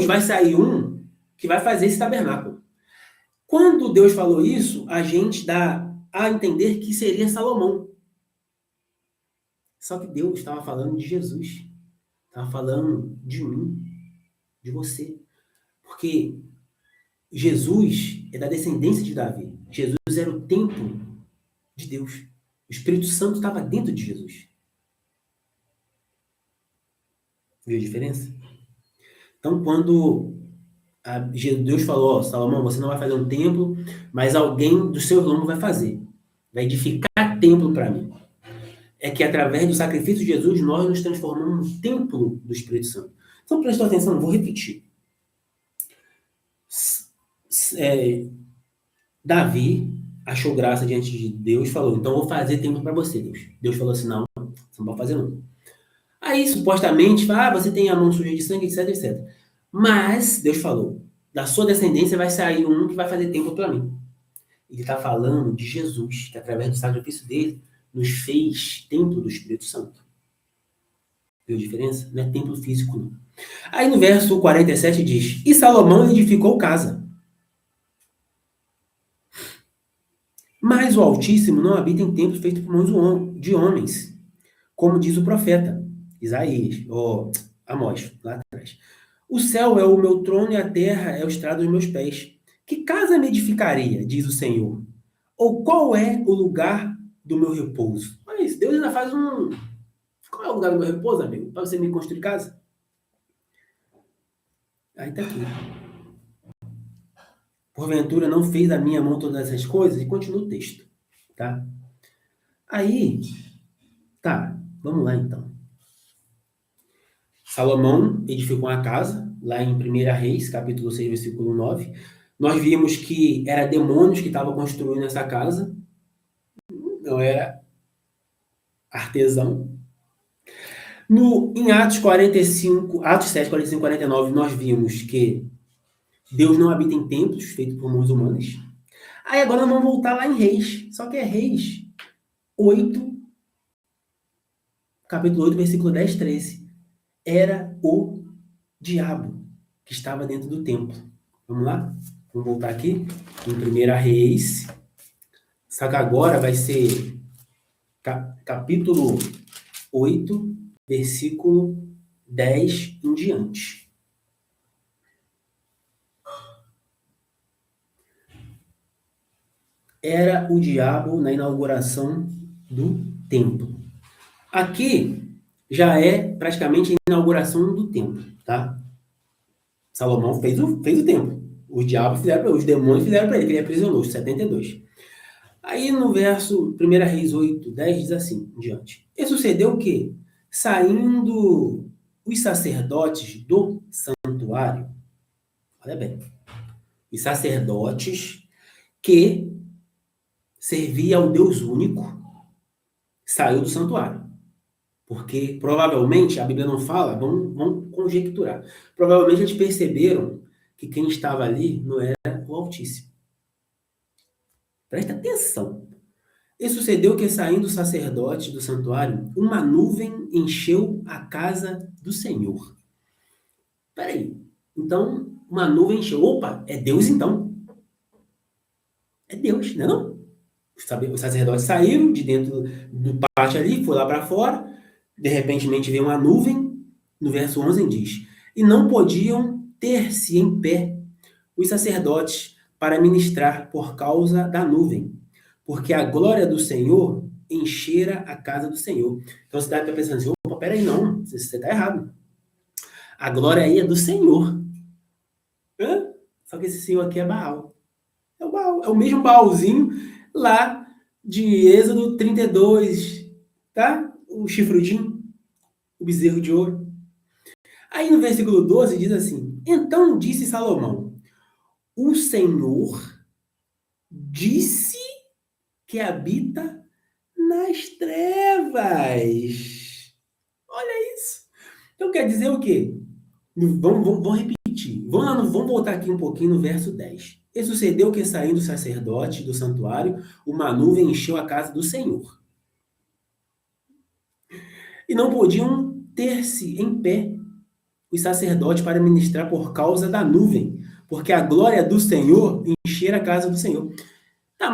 vai sair um que vai fazer esse tabernáculo. Quando Deus falou isso, a gente dá a entender que seria Salomão. Só que Deus estava falando de Jesus. Estava falando de mim, de você. Porque Jesus é da descendência de Davi. Jesus era o templo de Deus. O Espírito Santo estava dentro de Jesus. Viu a diferença? Então, quando Deus falou, Salomão, você não vai fazer um templo, mas alguém do seu nome vai fazer. Vai edificar templo para mim. É que através do sacrifício de Jesus, nós nos transformamos no templo do Espírito Santo. Então, prestou atenção, vou repetir. Davi achou graça diante de Deus e falou, então vou fazer templo para você, Deus. Deus falou assim, não, você não pode fazer não. Aí, supostamente, você tem a mão suja de sangue, etc, etc. Mas, Deus falou, da sua descendência vai sair um que vai fazer templo para mim. Ele está falando de Jesus, que através do sacrifício dele, nos fez templo do Espírito Santo. Viu a diferença? Não é templo físico, não. Aí no verso 47 diz, e Salomão edificou casa. Mas o Altíssimo não habita em templos feitos por mãos de homens, como diz o profeta Isaías, ou Amós, lá atrás. O céu é o meu trono e a terra é o estrado dos meus pés. Que casa me edificaria, diz o Senhor? Ou qual é o lugar do meu repouso? Olha isso, Deus ainda faz um... Qual é o lugar do meu repouso, amigo? Para você me construir casa? Aí tá aqui. Porventura não fez a minha mão todas essas coisas? E continua o texto, tá? Aí, tá, vamos lá então. Salomão edificou uma casa, lá em 1 Reis, capítulo 6, versículo 9. Nós vimos que era demônios que estavam construindo essa casa, não era artesão. Em Atos 45, Atos 7, 45, 49, nós vimos que Deus não habita em templos feitos por mãos humanas. Aí agora nós vamos voltar lá em Reis, só que é Reis 8, capítulo 8, versículo 10, 13. Era o diabo que estava dentro do templo. Vamos lá? Vamos voltar aqui em 1 Reis. Só que agora vai ser capítulo 8, versículo 10 em diante. Era o diabo na inauguração do templo. Aqui já é praticamente a inauguração do templo, tá? Salomão fez o templo. Os diabos fizeram para ele, os demônios fizeram para ele, que ele aprisionou, os 72. Aí no verso 1 Reis 8, 10 diz assim, em diante. E sucedeu que, saindo os sacerdotes do santuário, olha bem, os sacerdotes que serviam ao Deus único, saiu do santuário. Porque provavelmente, a Bíblia não fala, vamos conjecturar. Provavelmente eles perceberam que quem estava ali não era o Altíssimo. Presta atenção. E sucedeu que, saindo os sacerdotes do santuário, uma nuvem encheu a casa do Senhor. Peraí. Então, uma nuvem encheu. Opa, é Deus então. É Deus, não é não? Os sacerdotes saíram de dentro do pátio ali, foi lá para fora. De repente veio uma nuvem. No verso 11 diz, e não podiam ter-se em pé os sacerdotes para ministrar por causa da nuvem, porque a glória do Senhor enchera a casa do Senhor. Então você está pensando assim, opa, peraí, não, você está errado. A glória aí é do Senhor. Hã? Só que esse Senhor aqui é Baal. É o Baal, é o mesmo Baalzinho lá de Êxodo 32, tá? O chifrudinho, o bezerro de ouro. Aí no versículo 12 diz assim, então disse Salomão, o Senhor disse que habita nas trevas. Olha isso. Então quer dizer o quê? Vamos repetir. Vamos voltar aqui um pouquinho no verso 10. E sucedeu que, saindo o sacerdote do santuário, uma nuvem encheu a casa do Senhor. E não podiam ter-se em pé os sacerdotes para ministrar por causa da nuvem, porque a glória do Senhor encher a casa do Senhor.